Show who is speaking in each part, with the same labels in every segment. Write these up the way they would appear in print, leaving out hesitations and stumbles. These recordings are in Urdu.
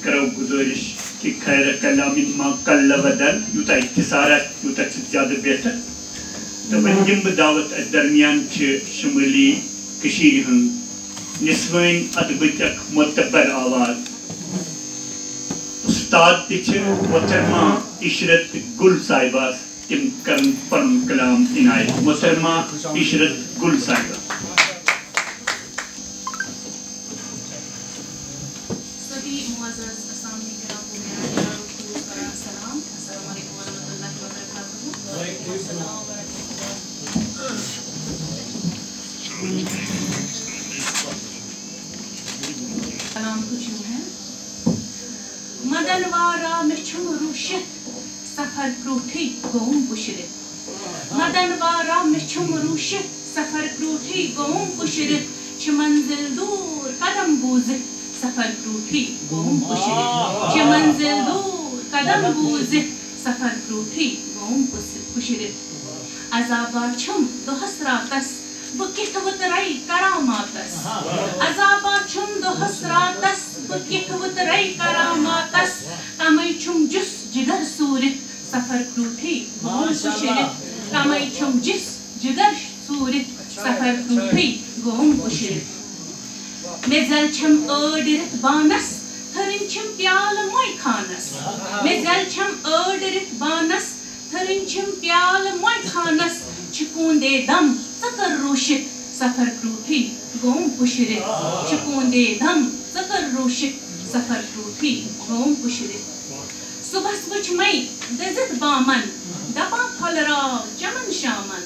Speaker 1: کرو گزارش کہ خیر کلام ما کل ودل یوتا اختصارات یوتا زیادہ بہتر تو یم دعوت اس درمیان شمالی کشیر ہن نسوین ادبت معتبر آواز استاد تہ محترمہ عشرت گل صاحبہ تم کرن پن کلام عنایت محترمہ عشرت گل صاحبہ.
Speaker 2: مدنوارا مچھم روشت سفر کروٹھی گوم پشرت مدنوارا مچھم روشت سفر کروٹھی گوم پشرت چھ منزل دور قدم بوزت سفر کروٹھی گوم پشرت چھ منزل دور قدم بوزت سفر کروٹھی گوم پشرت عذابا چھم دہس راتس بکت وترائی کراماتس عذابا چھم دہس راتس بکت وترائی کراماتس کمی چھم جس جگر سورت سفر کروٹھی گوم پشرت کمی چھم جس جگر سورت سفر کروٹھی گوم پشرت میزل چھم اڈرت بانس تھرن چھم پیال موئی خانس میزل چھم اڈرت بانس تھرن چھم پیال موئی خانس چکون دے دم سکر روشت سفر کروٹھی گوم پشرت چکون دے دم سکر روشت سفر کروٹھی گوم پشرت صبحس وچھ مئی دزت بامن دپان پھل راو چمن شامن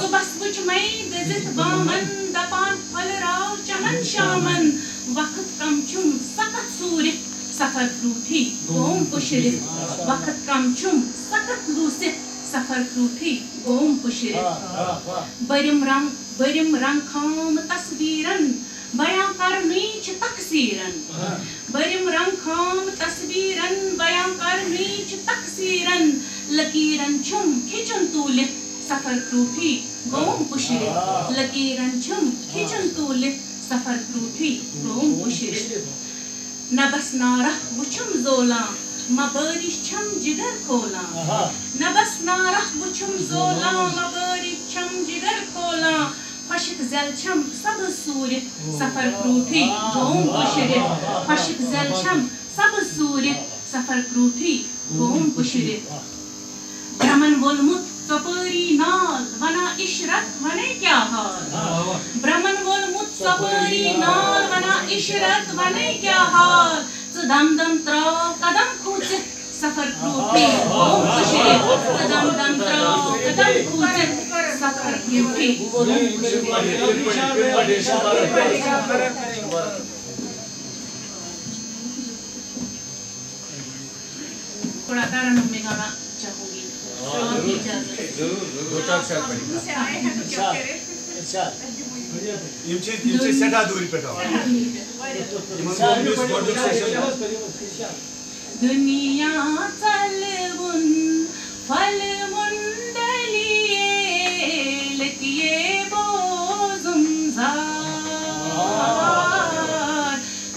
Speaker 2: صبحس وچھ مئی دزت بامن دپان پھل راو چمن شامن وقت کم چھم سکت سورت سفر کروٹھی گوم پشرت وقت کم چھم سکت لوست سفر کروٹھی گوم پشرت برم رنگ خام تصویرن بیان کرنی چھ تقصیرن برم رنگ خام تصویرن بیان کرنی چھ تقصیرن لکیرن چھم کھچن تولت سفر کروٹھی گوم پشرت لکیرن چھم کھچن تولت سفر کروٹھی گوم پشرت نبس نارہ وچھم زولان مبارش چھم جگر کھولاں نبس نارہ وچھم زولاں مبارش چھم جگر کھولاں خشک زل چھم سبز سورت سفر کروٹھی گوم پشرت خشک زل چھم سبز سورت سفر کروٹھی گوم پشرت برہمن وولمت ژپٲری نال ونا عشرت ونے کیا حال برہمن وولمت ژپٲری نال ونا عشرت ونے کیا حال ژٕ دم دم تراو قدم کھوژِتھ سفر کروٹھی گوم پشرت ژٕ دم دم تراو قدم کھوژِتھ سفر کروٹھی تھوڑا ترنم میں گانا چاہوں گی دنیا چلون پھلون ڈلیے لتیے بوزم زار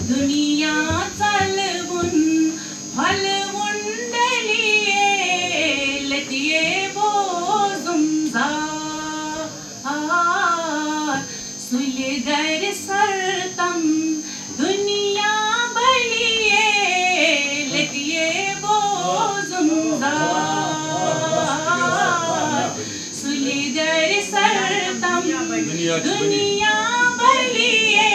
Speaker 2: دنیا چلون پھلون ڈلیے لتیے بوزم زار سلی گر سرتم دنیا بلیے لتیے بوزم زار سلی گر سرتم دنیا بلیے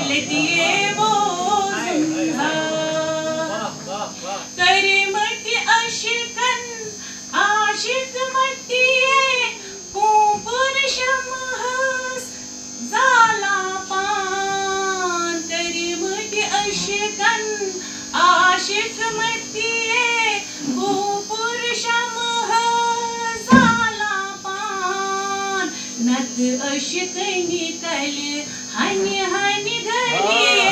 Speaker 2: لتیے بوزم زار کری مٹی عاشقن عاشق مٹیے پوپر شمہس زالا پان کری مٹی عاشقن عاشق مٹیے پوپر شمہس زالا پان نت عاشقنی کل ہنی ہنی گلیے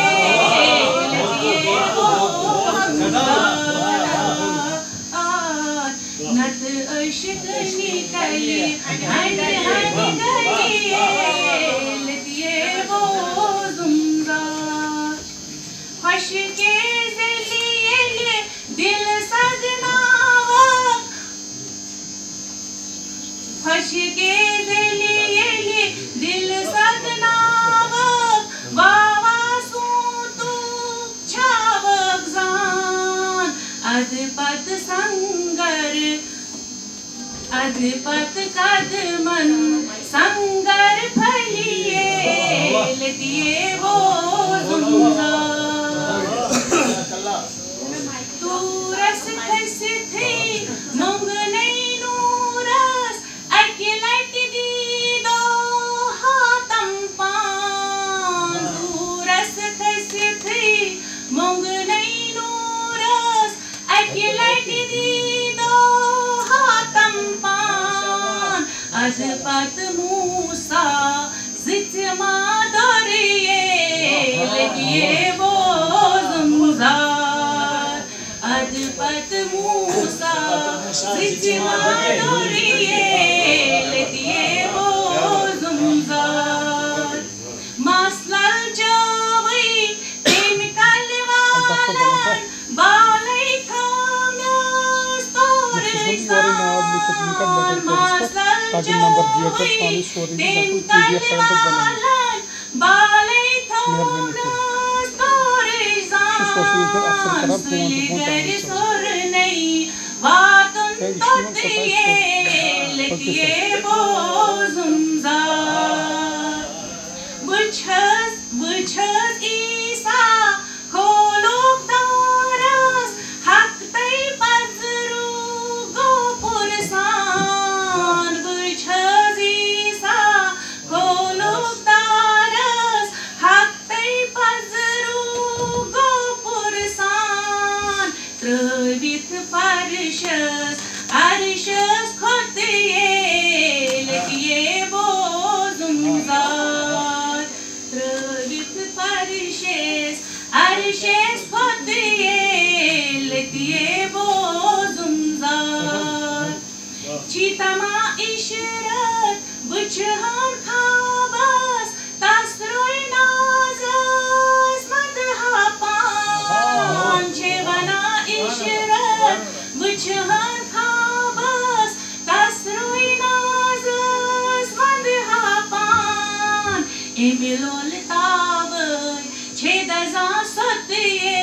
Speaker 2: لتیے بوزم زار نت عاشقنی کل ہنی ہنی گلیے لتیے بوزم زار خشکے Aşk-ı deliyeli dil sadnavak vavasuntuk çavak zan adpat sangar adpat kadman sangar phaliye letiye wo zunzar tu ras khaisi thi mong nahi nuras akilat di do hatam pan tu ras khaisi thi mong nahi nuras akilat di do hatam pan azpat musa zitma dariye letiye wo zunzar adpat musa zitma dariye letiye wo zunzar maslal jawi tem kalwalan balai khamnas torizan maslal jawi tem kalwalan balai khamnas torizan suligar sur nahi vatun totriye letiye wo zunzar bıçaz İsa koluk daras haktay pazru gopursan bıçaz İsa koluk daras haktay pazru gopursan trvit farshas arshas khotiye letiye wo zunzar trvit farshas arshas khotiye letiye wo zunzar chitama ishrat bıçhan khabas tasroy nazas madhapan chevana ishrat bıçhan khabas tasroy nazas madhapan emilol tavay chedazan sotiye